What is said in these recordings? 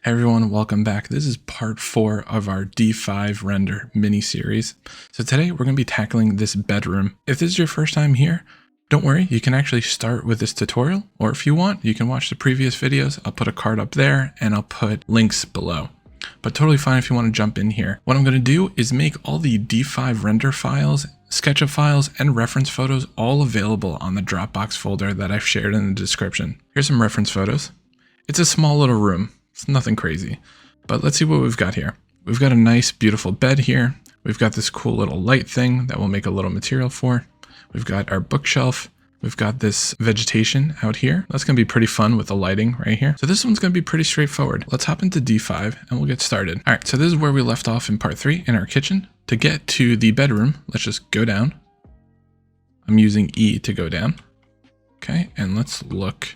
Hey everyone, welcome back. This is part 4 of our D5 render mini series. So today we're going to be tackling this bedroom. If this is your first time here, don't worry, you can actually start with this tutorial, or if you want, you can watch the previous videos. I'll put a card up there and I'll put links below. But totally fine if you want to jump in here. What I'm going to do is make all the D5 render files, SketchUp files, and reference photos all available on the Dropbox folder that I've shared in the description. Here's some reference photos. It's a small little room. It's nothing crazy, but let's see what we've got here. We've got a nice, beautiful bed here. We've got this cool little light thing that we'll make a little material for. We've got our bookshelf. We've got this vegetation out here. That's going to be pretty fun with the lighting right here. So this one's going to be pretty straightforward. Let's hop into D5 and we'll get started. All right, so this is where we left off in part 3 in our kitchen. To get to the bedroom, let's just go down. I'm using E to go down. Okay, and let's look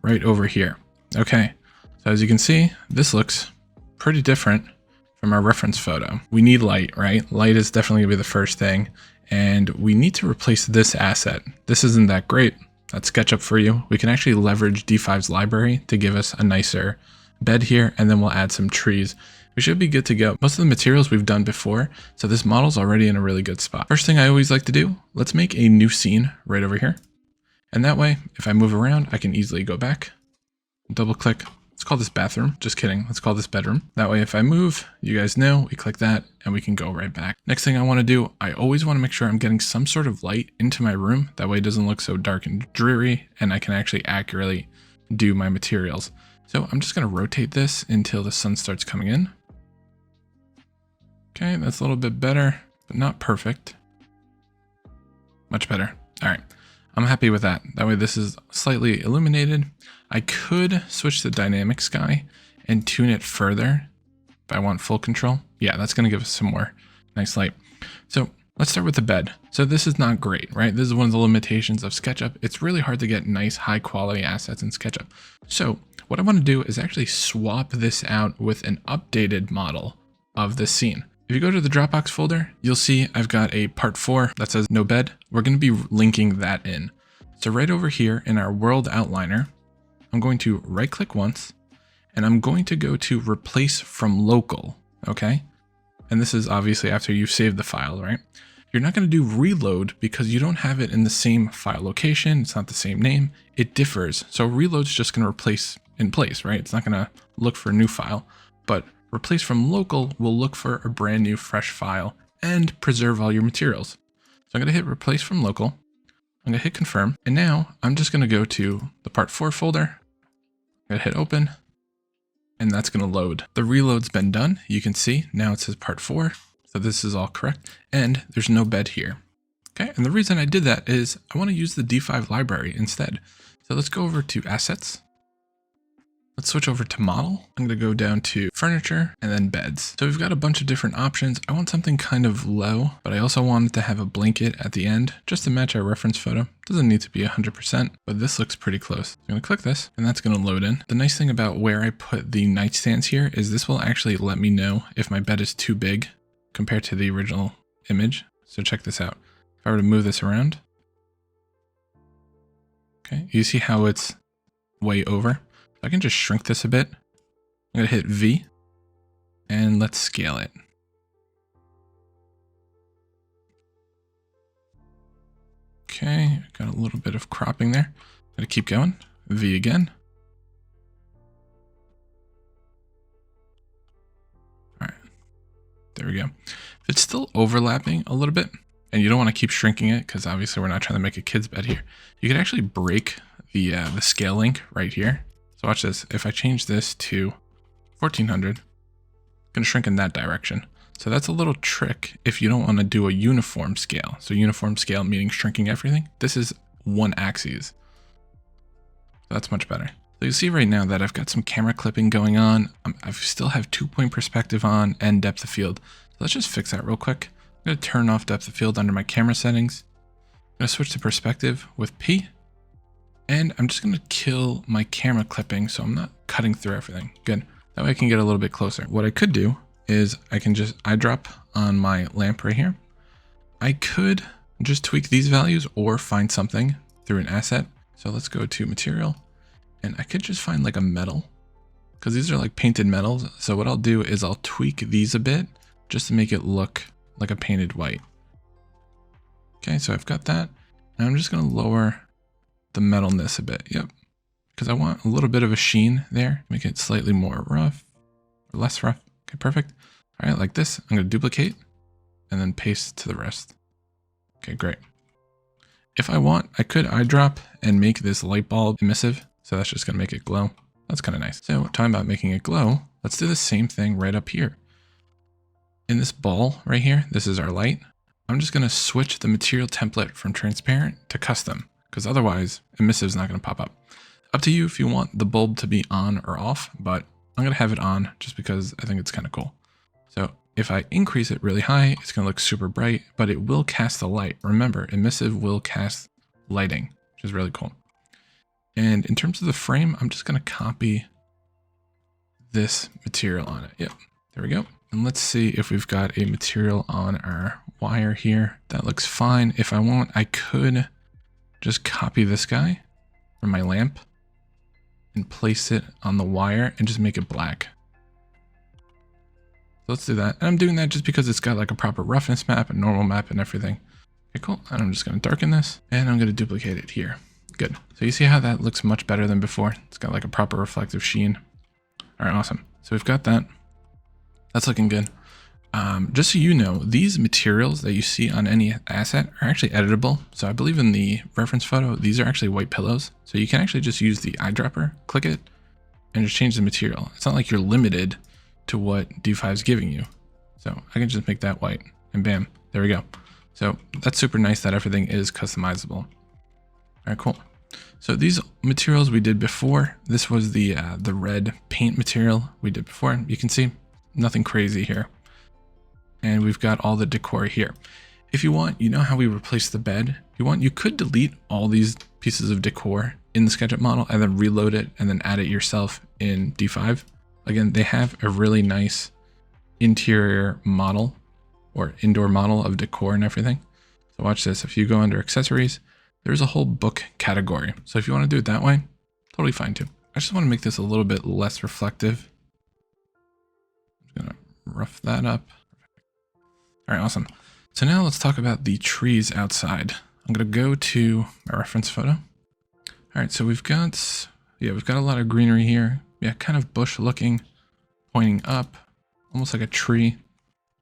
right over here. Okay. So as you can see, this looks pretty different from our reference photo. We need light, right? Light is definitely gonna be the first thing. And we need to replace this asset. This isn't that great. That's SketchUp for you. We can actually leverage D5's library to give us a nicer bed here, and then we'll add some trees. We should be good to go. Most of the materials we've done before, so this model's already in a really good spot. First thing I always like to do, let's make a new scene right over here. And that way, if I move around, I can easily go back, double click. Let's call this bathroom. Just kidding. Let's call this bedroom. That way, if I move, you guys know, we click that and we can go right back. Next thing I want to do, I always want to make sure I'm getting some sort of light into my room. That way it doesn't look so dark and dreary, and I can actually accurately do my materials. So I'm just going to rotate this until the sun starts coming in. Okay, that's a little bit better, but not perfect. Much better. All right. I'm happy with that. That way this is slightly illuminated. I could switch to dynamic sky and tune it further if I want full control. Yeah, that's going to give us some more nice light. So let's start with the bed. So this is not great, right? This is one of the limitations of SketchUp. It's really hard to get nice high quality assets in SketchUp. So what I want to do is actually swap this out with an updated model of this scene. If you go to the Dropbox folder, you'll see I've got a part 4 that says no bed. We're going to be linking that in. So right over here in our world outliner, I'm going to right click once and I'm going to go to replace from local. Okay. And this is obviously after you've saved the file, right? You're not going to do reload because you don't have it in the same file location. It's not the same name. It differs. So reload's just going to replace in place, right? It's not going to look for a new file, but replace from local will look for a brand new fresh file and preserve all your materials. So I'm going to hit replace from local. I'm going to hit confirm. And now I'm just going to go to the part 4 folder. I'm going to hit open and that's going to load. The reload's been done. You can see now it says part 4. So this is all correct. And there's no bed here. Okay. And the reason I did that is I want to use the D5 library instead. So let's go over to assets. Let's switch over to model. I'm going to go down to furniture and then beds. So we've got a bunch of different options. I want something kind of low, but I also wanted to have a blanket at the end just to match our reference photo. Doesn't need to be 100%, but this looks pretty close. So I'm going to click this and that's going to load in. The nice thing about where I put the nightstands here is this will actually let me know if my bed is too big compared to the original image. So check this out. If I were to move this around, okay, you see how it's way over. I can just shrink this a bit. I'm going to hit V and let's scale it. Okay, got a little bit of cropping there. I'm going to keep going. V again. All right, there we go. If it's still overlapping a little bit and you don't want to keep shrinking it because obviously we're not trying to make a kid's bed here, you can actually break the scale link right here. So watch this. If I change this to 1400, I'm going to shrink in that direction. So that's a little trick if you don't want to do a uniform scale. So uniform scale meaning shrinking everything. This is one axis. So that's much better. So you see right now that I've got some camera clipping going on. I still have 2-point perspective on and depth of field. So let's just fix that real quick. I'm going to turn off depth of field under my camera settings. I'm going to switch to perspective with P. And I'm just going to kill my camera clipping so I'm not cutting through everything. Good. That way I can get a little bit closer. What I could do is I can just eyedrop on my lamp right here. I could just tweak these values or find something through an asset. So let's go to material and I could just find like a metal because these are like painted metals. So what I'll do is I'll tweak these a bit just to make it look like a painted white. Okay, so I've got that. And I'm just going to lower the metalness a bit. Yep. Because I want a little bit of a sheen there. Make it slightly more rough or less rough. Okay, perfect. All right, like this. I'm going to duplicate and then paste to the rest. Okay, great. If I want, I could eyedrop and make this light bulb emissive. So that's just going to make it glow. That's kind of nice. So talking about making it glow, let's do the same thing right up here. In this ball right here, this is our light. I'm just going to switch the material template from transparent to custom, because otherwise emissive is not going to pop up. Up to you if you want the bulb to be on or off, but I'm going to have it on just because I think it's kind of cool. So if I increase it really high, it's going to look super bright, but it will cast the light. Remember, emissive will cast lighting, which is really cool. And in terms of the frame, I'm just going to copy this material on it. Yep, there we go. And let's see if we've got a material on our wire here. That looks fine. If I want, I could just copy this guy from my lamp and place it on the wire and just make it black. So let's do that. And I'm doing that just because it's got like a proper roughness map and normal map and everything. Okay, cool. And I'm just going to darken this and I'm going to duplicate it here. Good. So you see how that looks much better than before? It's got like a proper reflective sheen. All right, awesome. So we've got that. That's looking good. Just so you know, these materials that you see on any asset are actually editable. So I believe in the reference photo, these are actually white pillows. So you can actually just use the eyedropper, click it, and just change the material. It's not like you're limited to what D5 is giving you. So I can just make that white and bam, there we go. So that's super nice that everything is customizable. All right, cool. So these materials we did before, this was the red paint material we did before. You can see nothing crazy here. And we've got all the decor here. If you want, you know how we replaced the bed? If you want, you could delete all these pieces of decor in the SketchUp model and then reload it and then add it yourself in D5. Again, they have a really nice interior model or indoor model of decor and everything. So watch this. If you go under accessories, there's a whole book category. So if you want to do it that way, totally fine too. I just want to make this a little bit less reflective. I'm just gonna rough that up. All right, awesome. So now let's talk about the trees outside. I'm gonna go to my reference photo. All right, so we've got a lot of greenery here. Yeah, kind of bush looking, pointing up, almost like a tree.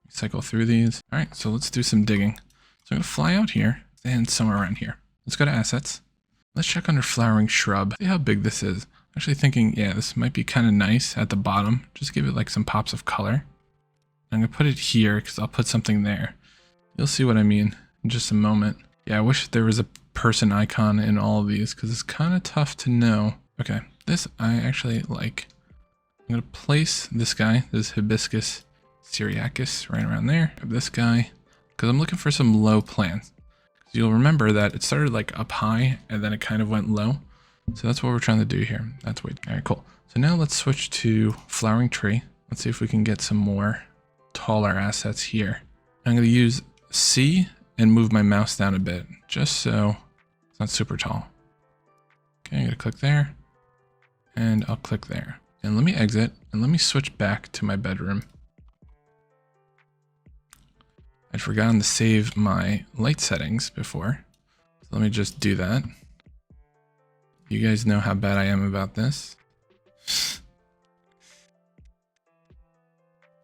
Cycle through these. All right, so let's do some digging. So I'm gonna fly out here and somewhere around here. Let's go to assets. Let's check under flowering shrub. See how big this is. I'm actually thinking, yeah, this might be kind of nice at the bottom. Just give it like some pops of color. I'm gonna put it here because I'll put something there. You'll see what I mean in just a moment. Yeah, I wish there was a person icon in all of these because it's kind of tough to know. Okay, this I actually like. I'm gonna place this guy, this hibiscus syriacus, right around there. Grab this guy because I'm looking for some low plants. You'll remember that it started like up high and then it kind of went low. So that's what we're trying to do here. That's way. All right, cool. So now let's switch to flowering tree. Let's see if we can get some more taller assets here. I'm going to use C and move my mouse down a bit just so it's not super tall. Okay, I'm going to click there and I'll click there. And let me exit and let me switch back to my bedroom. I'd forgotten to save my light settings before. So let me just do that. You guys know how bad I am about this.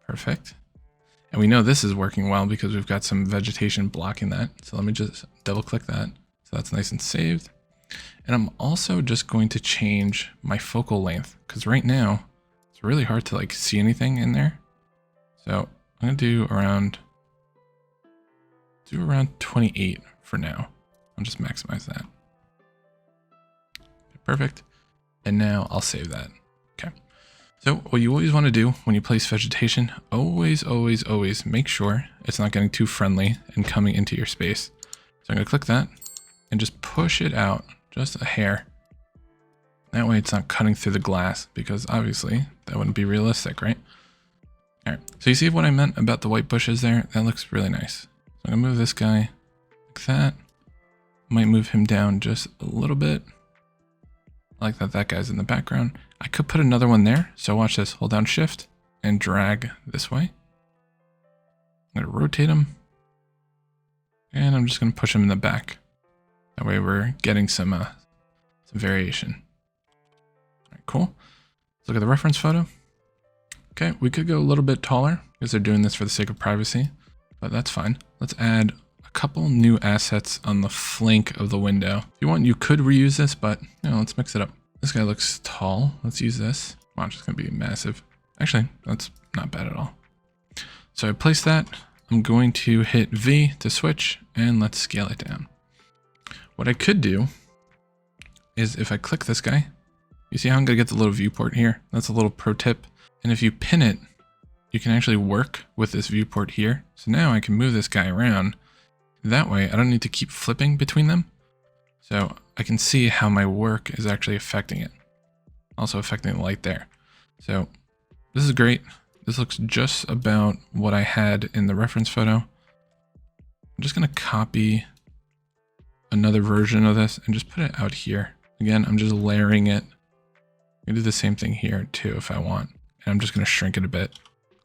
Perfect. And we know this is working well because we've got some vegetation blocking that. So let me just double click that. So that's nice and saved. And I'm also just going to change my focal length because right now it's really hard to like see anything in there. So I'm going to do around 28 for now. I'll just maximize that. Perfect. And now I'll save that. Okay. So what you always want to do when you place vegetation, always make sure it's not getting too friendly and coming into your space. So I'm going to click that and just push it out just a hair. That way it's not cutting through the glass because obviously that wouldn't be realistic, right? All right. So you see what I meant about the white bushes there? That looks really nice. So I'm going to move this guy like that. Might move him down just a little bit. I like that that guy's in the background. I could put another one there. So watch this, hold down shift and drag this way. I'm gonna rotate them. And I'm just gonna push them in the back. That way we're getting some variation. All right, cool. Let's look at the reference photo. Okay, we could go a little bit taller because they're doing this for the sake of privacy, but that's fine. Let's add a couple new assets on the flank of the window. If you want, you could reuse this, but let's mix it up. This guy looks tall. Let's use this. Watch, it's gonna be massive. Actually, that's not bad at all. So I place that. I'm going to hit V to switch, and let's scale it down. What I could do is if I click this guy, you see how I'm gonna get the little viewport here? That's a little pro tip. And if you pin it, you can actually work with this viewport here. So now I can move this guy around. That way I don't need to keep flipping between them. So I can see how my work is actually affecting it. Also affecting the light there. So this is great. This looks just about what I had in the reference photo. I'm just gonna copy another version of this and just put it out here. Again, I'm just layering it. I can do the same thing here too if I want. And I'm just gonna shrink it a bit.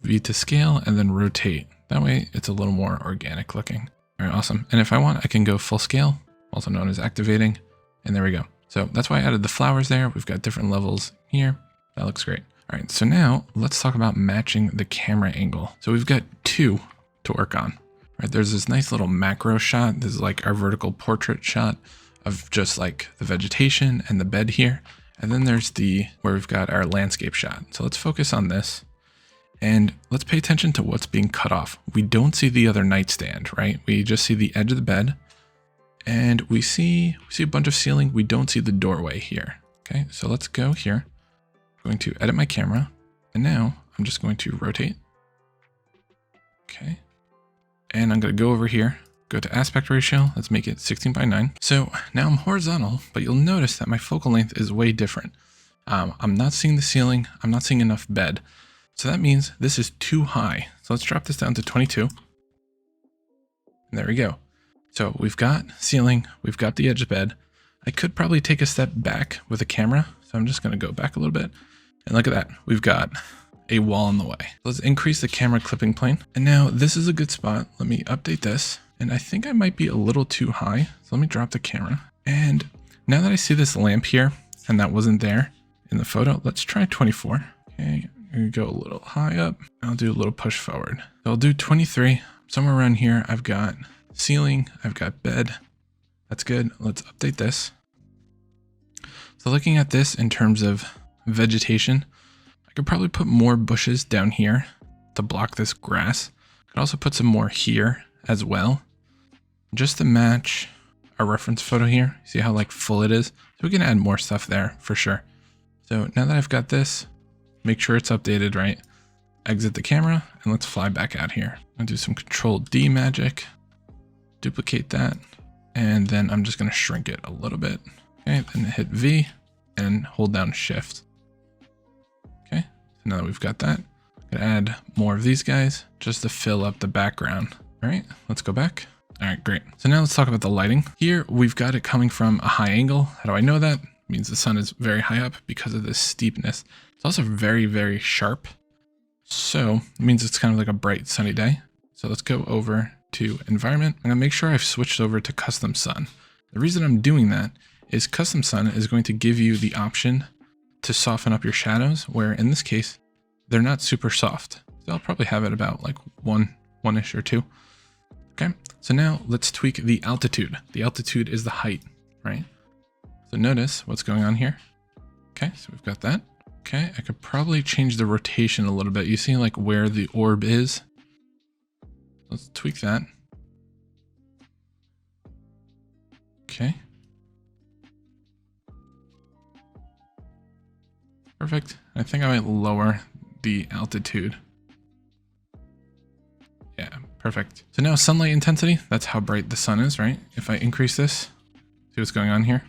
V to scale and then rotate. That way it's a little more organic looking. All right, awesome. And if I want, I can go full scale, also known as activating. And there we go. So that's why I added the flowers there. We've got different levels here. That looks great. All right, so now let's talk about matching the camera angle. So we've got two to work on. Right, there's this nice little macro shot. This is like our vertical portrait shot of just like the vegetation and the bed here. And then there's where we've got our landscape shot. So let's focus on this and let's pay attention to what's being cut off. We don't see the other nightstand, right? We just see the edge of the bed and we see a bunch of ceiling. We don't see the doorway here. Okay, so let's go here. I'm going to edit my camera and now I'm just going to rotate. Okay. And I'm going to go over here, go to aspect ratio. Let's make it 16:9. So now I'm horizontal, but you'll notice that my focal length is way different. I'm not seeing the ceiling. I'm not seeing enough bed. So that means this is too high. So let's drop this down to 22. And there we go. So we've got ceiling, we've got the edge of bed. I could probably take a step back with a camera. So I'm just going to go back a little bit and look at that. We've got a wall in the way. Let's increase the camera clipping plane. And now this is a good spot. Let me update this. And I think I might be a little too high. So let me drop the camera. And now that I see this lamp here, and that wasn't there in the photo, let's try 24. Okay, I'm gonna go a little high up. I'll do a little push forward. So I'll do 23. Somewhere around here, I've got ceiling, I've got bed. That's good. Let's update this. So looking at this in terms of vegetation, I could probably put more bushes down here to block this grass. I could also put some more here as well, just to match our reference photo here. See how like full it is? So we can add more stuff there for sure. So now that I've got this, make sure it's updated, right? Exit the camera and let's fly back out here. I'll do some Control D magic, duplicate that, and then I'm just gonna shrink it a little bit. Okay, then hit V and hold down Shift. Okay, so now that we've got that, I'm gonna add more of these guys just to fill up the background. All right, let's go back. All right, great. So now let's talk about the lighting. Here, we've got it coming from a high angle. How do I know that? It means the sun is very high up because of this steepness. It's also very, very sharp. So it means it's kind of like a bright sunny day. So let's go over to environment. I'm gonna make sure I've switched over to custom sun. The reason I'm doing that is custom sun is going to give you the option to soften up your shadows, where in this case, they're not super soft. So I'll probably have it about like one-ish or two. Okay, so now let's tweak the altitude. The altitude is the height, right? So notice what's going on here. Okay, so we've got that. Okay, I could probably change the rotation a little bit. You see like where the orb is? Let's tweak that. Okay. Perfect. I think I might lower the altitude. Yeah, perfect. So now sunlight intensity, that's how bright the sun is, right? If I increase this, see what's going on here?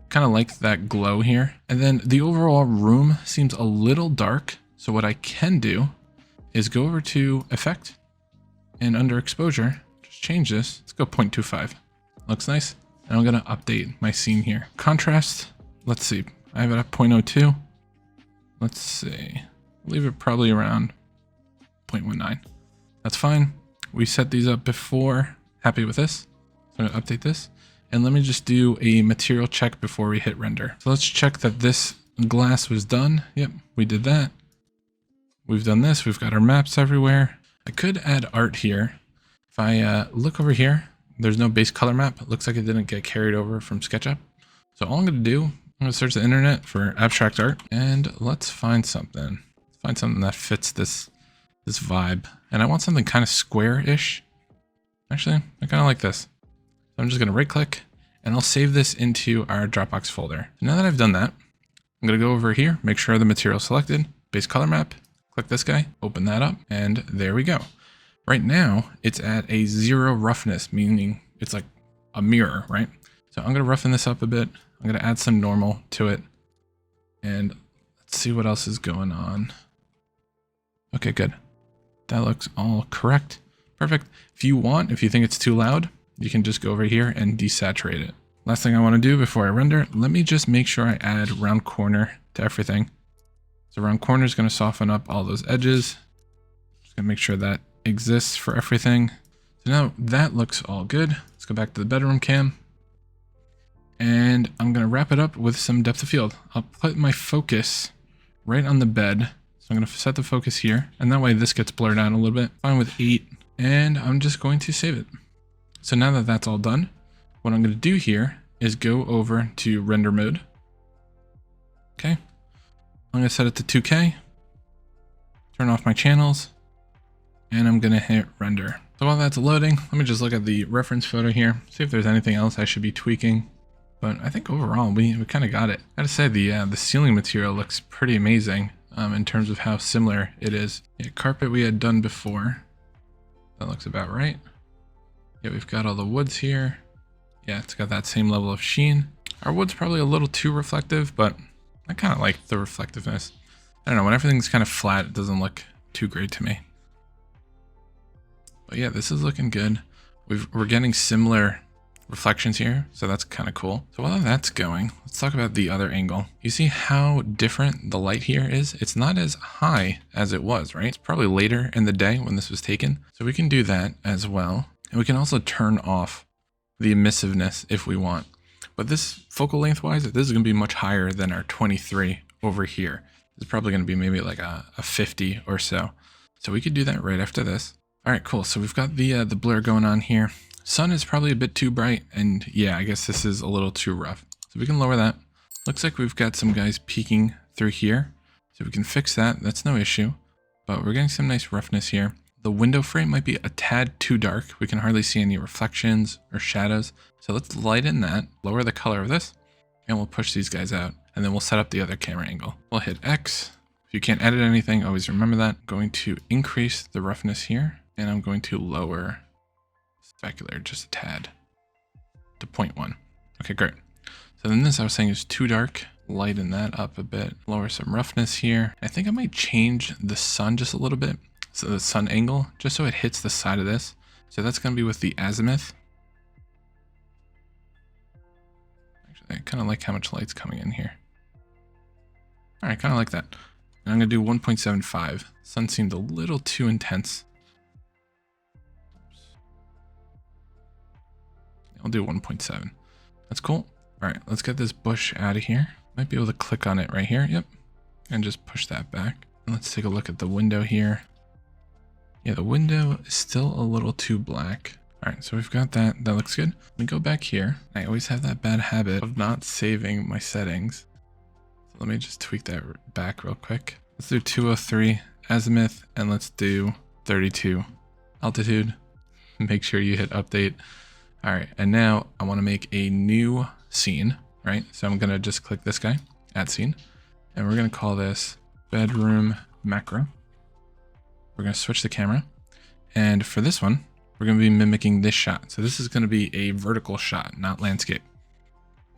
Kind of like that glow here. And then the overall room seems a little dark. So what I can do is go over to effect and under exposure, just change this. Let's go 0.25. Looks nice. And I'm gonna update my scene here. Contrast, let's see. I have it at 0.02. Let's see. Leave it probably around 0.19. That's fine. We set these up before. Happy with this. So I'm going to update this. And let me just do a material check before we hit render. So let's check that this glass was done. Yep, we did that. We've done this. We've got our maps everywhere. I could add art here. If I look over here, there's no base color map. It looks like it didn't get carried over from SketchUp. So all I'm going to do, I'm going to search the internet for abstract art, and let's find something. Find something that fits this vibe. And I want something kind of square-ish. Actually, I kind of like this. So I'm just going to right click and I'll save this into our Dropbox folder. So now that I've done that, I'm going to go over here, make sure the material selected, base color map, click this guy, open that up, and there we go. Right now it's at a 0 roughness, meaning it's like a mirror, right? So I'm going to roughen this up a bit. I'm going to add some normal to it, and let's see what else is going on. Okay, good. That looks all correct. Perfect. If you think it's too loud, you can just go over here and desaturate it. Last thing I want to do before I render, let me just make sure I add round corner to everything. So round corner is going to soften up all those edges. Just going to make sure that exists for everything. So now that looks all good. Let's go back to the bedroom cam. And I'm going to wrap it up with some depth of field. I'll put my focus right on the bed. So I'm going to set the focus here. And that way this gets blurred out a little bit. Fine with 8. And I'm just going to save it. So now that that's all done, what I'm going to do here is go over to render mode. Okay. I'm going to set it to 2K, turn off my channels, and I'm going to hit render. So while that's loading, let me just look at the reference photo here, see if there's anything else I should be tweaking. But I think overall we kind of got it. I gotta say the ceiling material looks pretty amazing in terms of how similar it is. Yeah, carpet we had done before. That looks about right. Yeah, we've got all the woods here. Yeah, it's got that same level of sheen. Our wood's probably a little too reflective, but I kind of like the reflectiveness. I don't know, when everything's kind of flat, it doesn't look too great to me. But yeah, this is looking good. We're getting similar reflections here, so that's kind of cool. So while that's going, let's talk about the other angle. You see how different the light here is? It's not as high as it was, right? It's probably later in the day when this was taken. So we can do that as well. And we can also turn off the emissiveness if we want. But this focal length wise, this is going to be much higher than our 23 over here. It's probably going to be maybe like a 50 or so. So we could do that right after this. All right, cool. So we've got the blur going on here. Sun is probably a bit too bright. And yeah, I guess this is a little too rough. So we can lower that. Looks like we've got some guys peeking through here. So we can fix that. That's no issue. But we're getting some nice roughness here. The window frame might be a tad too dark. We can hardly see any reflections or shadows. So let's lighten that, lower the color of this, and we'll push these guys out. And then we'll set up the other camera angle. We'll hit X. If you can't edit anything, always remember that. I'm going to increase the roughness here, and I'm going to lower specular just a tad to 0.1. Okay, great. So then this I was saying is too dark. Lighten that up a bit, lower some roughness here. I think I might change the sun just a little bit. So the sun angle, just so it hits the side of this. So that's going to be with the azimuth. Actually, I kind of like how much light's coming in here. All right, kind of like that. And I'm going to do 1.75. Sun seemed a little too intense. I'll do 1.7. That's cool. All right, let's get this bush out of here. Might be able to click on it right here. Yep. And just push that back. And let's take a look at the window here. Yeah, the window is still a little too black. All right, so we've got that. That looks good. Let me go back here. I always have that bad habit of not saving my settings. So let me just tweak that back real quick. Let's do 203 azimuth, and let's do 32 altitude. Make sure you hit update. All right, and now I want to make a new scene, right? So I'm going to just click this guy, add scene, and we're going to call this bedroom macro. We're going to switch the camera. And for this one, we're going to be mimicking this shot. So this is going to be a vertical shot, not landscape.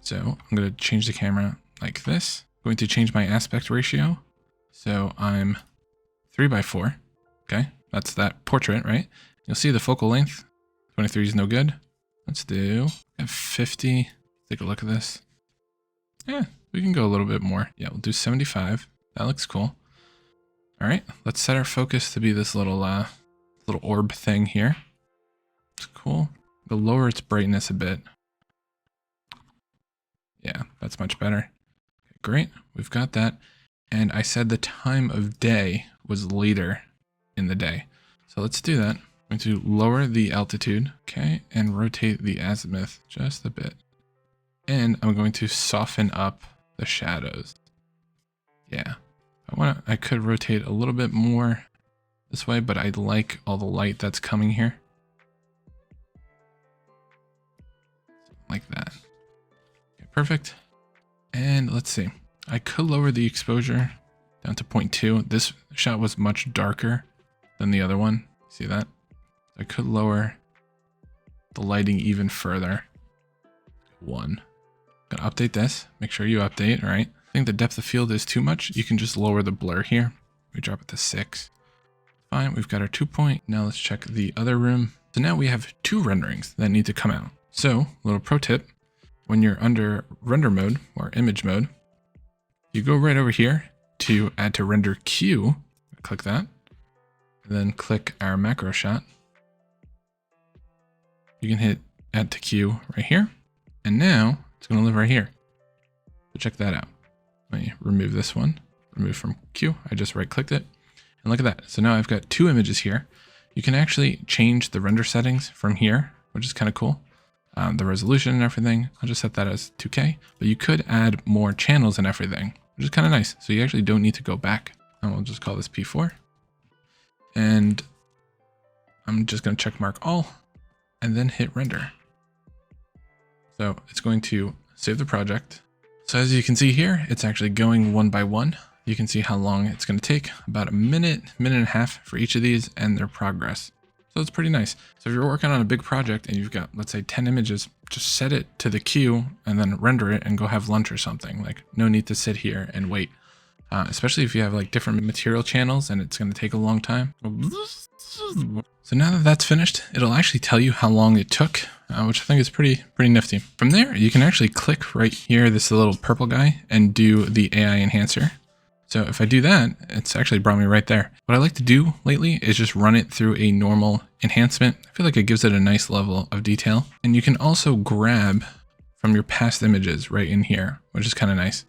So I'm going to change the camera like this. I'm going to change my aspect ratio. So I'm 3:4. Okay. That's that portrait, right? You'll see the focal length. 23 is no good. Let's do 50. Take a look at this. Yeah, We can go a little bit more. Yeah, we'll do 75. That looks cool. All right, let's set our focus to be this little little orb thing here. It's cool. We'll lower its brightness a bit. Yeah, that's much better. Okay, great, we've got that. And I said the time of day was later in the day. So let's do that. I'm going to lower the altitude, okay, and rotate the azimuth just a bit. And I'm going to soften up the shadows. Yeah, I could rotate a little bit more this way, but I like all the light that's coming here. Like that. Okay, perfect. And let's see. I could lower the exposure down to 0.2. This shot was much darker than the other one. See that? I could lower the lighting even further. 1. Gonna update this. Make sure you update, all right? I think the depth of field is too much. You can just lower the blur here. We drop it to 6. Fine, we've got our 2 point. Now let's check the other room. So now we have 2 renderings that need to come out. So, little pro tip, when you're under render mode or image mode, you go right over here to add to render queue, click that, and then click our macro shot. You can hit add to queue right here, and now it's going to live right here. So check that out. Let me remove this one, remove from queue. I just right clicked it, and look at that. So now I've got 2 images here. You can actually change the render settings from here, which is kind of cool. The resolution and everything, I'll just set that as 2K, but you could add more channels and everything, which is kind of nice. So you actually don't need to go back. And we'll just call this P4. And I'm just going to check mark all and then hit render. So it's going to save the project. So as you can see here, it's actually going one by one. You can see how long it's going to take, about a minute, minute and a half for each of these and their progress. So it's pretty nice. So if you're working on a big project and you've got, let's say 10 images, just set it to the queue and then render it and go have lunch or something. Like no need to sit here and wait, especially if you have like different material channels and it's going to take a long time. So now that that's finished, it'll actually tell you how long it took, which I think is pretty nifty. From there, you can actually click right here, this little purple guy, and do the AI enhancer. So if I do that, it's actually brought me right there. What I like to do lately is just run it through a normal enhancement. I feel like it gives it a nice level of detail. And you can also grab from your past images right in here, which is kind of nice.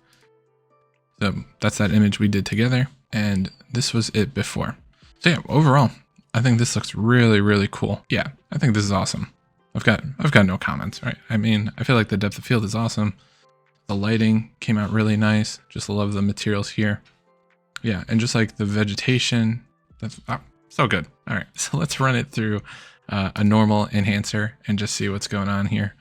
So that's that image we did together. And this was it before. So yeah, overall, I think this looks really cool. Yeah, I think this is awesome. I've got no comments, right? I mean, I feel like the depth of field is awesome. The lighting came out really nice. Just love the materials here. Yeah, and just like the vegetation, that's so good. All right, so let's run it through a normal enhancer and just see what's going on here.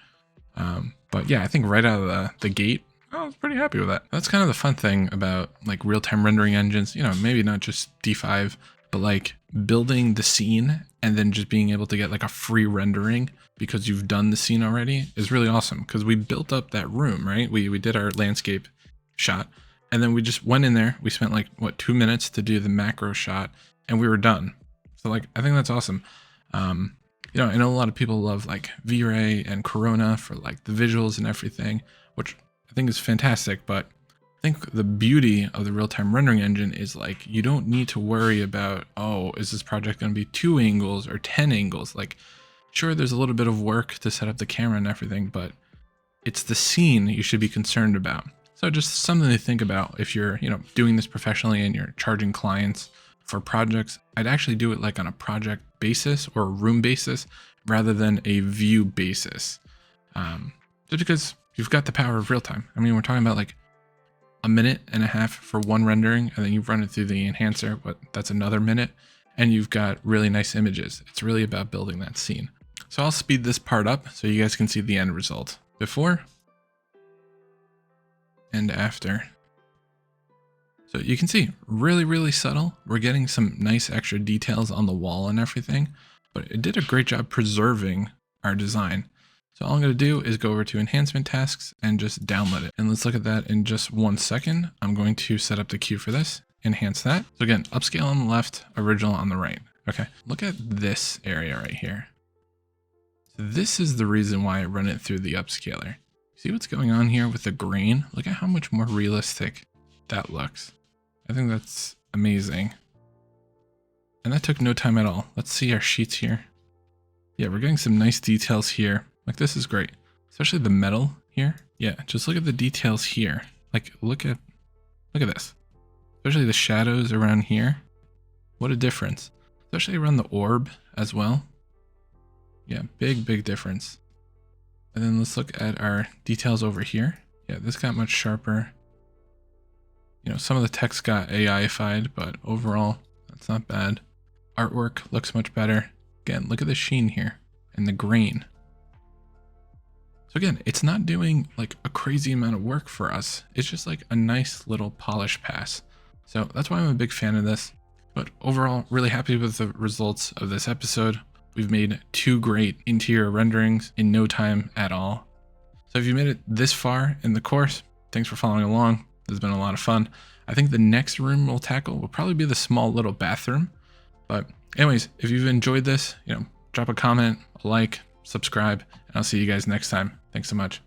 But yeah, I think right out of the gate, I was pretty happy with that. That's kind of the fun thing about like real-time rendering engines, you know, maybe not just D5, but like building the scene and then just being able to get like a free rendering because you've done the scene already is really awesome. Because we built up that room, right? We did our landscape shot and then we just went in there. We spent like, what, 2 minutes to do the macro shot and we were done. So like, I think that's awesome. You know, I know a lot of people love like V-Ray and Corona for like the visuals and everything, which I think is fantastic, but I think the beauty of the real-time rendering engine is like, you don't need to worry about, oh, is this project going to be 2 angles or 10 angles? Like, sure, there's a little bit of work to set up the camera and everything, but it's the scene you should be concerned about. So just something to think about if you're, you know, doing this professionally and you're charging clients for projects. I'd actually do it like on a project basis or a room basis rather than a view basis. Just because you've got the power of real time. I mean, we're talking about like a minute and a half for one rendering, and then you run it through the enhancer, but that's another minute, and you've got really nice images. It's really about building that scene. So I'll speed this part up so you guys can see the end result. Before and after. So you can see really subtle. We're getting some nice extra details on the wall and everything, but it did a great job preserving our design. So all I'm going to do is go over to enhancement tasks and just download it. And let's look at that in just 1 second. I'm going to set up the queue for this, enhance that. So again, upscale on the left, original on the right. Okay, look at this area right here. So this is the reason why I run it through the upscaler. See what's going on here with the grain? Look at how much more realistic that looks. I think that's amazing. And that took no time at all. Let's see our sheets here. Yeah, we're getting some nice details here. Like, this is great. Especially the metal here. Yeah, just look at the details here. Like, look at this. Especially the shadows around here. What a difference. Especially around the orb as well. Yeah, big difference. And then let's look at our details over here. Yeah, this got much sharper. You know, some of the text got AI-fied, but overall, that's not bad. Artwork looks much better. Again, look at the sheen here and the grain. So again, it's not doing like a crazy amount of work for us. It's just like a nice little polish pass. So that's why I'm a big fan of this. But overall, really happy with the results of this episode. We've made 2 great interior renderings in no time at all. So if you made it this far in the course, thanks for following along. This has been a lot of fun. I think the next room we'll tackle will probably be the small little bathroom. But anyways, if you've enjoyed this, drop a comment, a like, subscribe, and I'll see you guys next time. Thanks so much.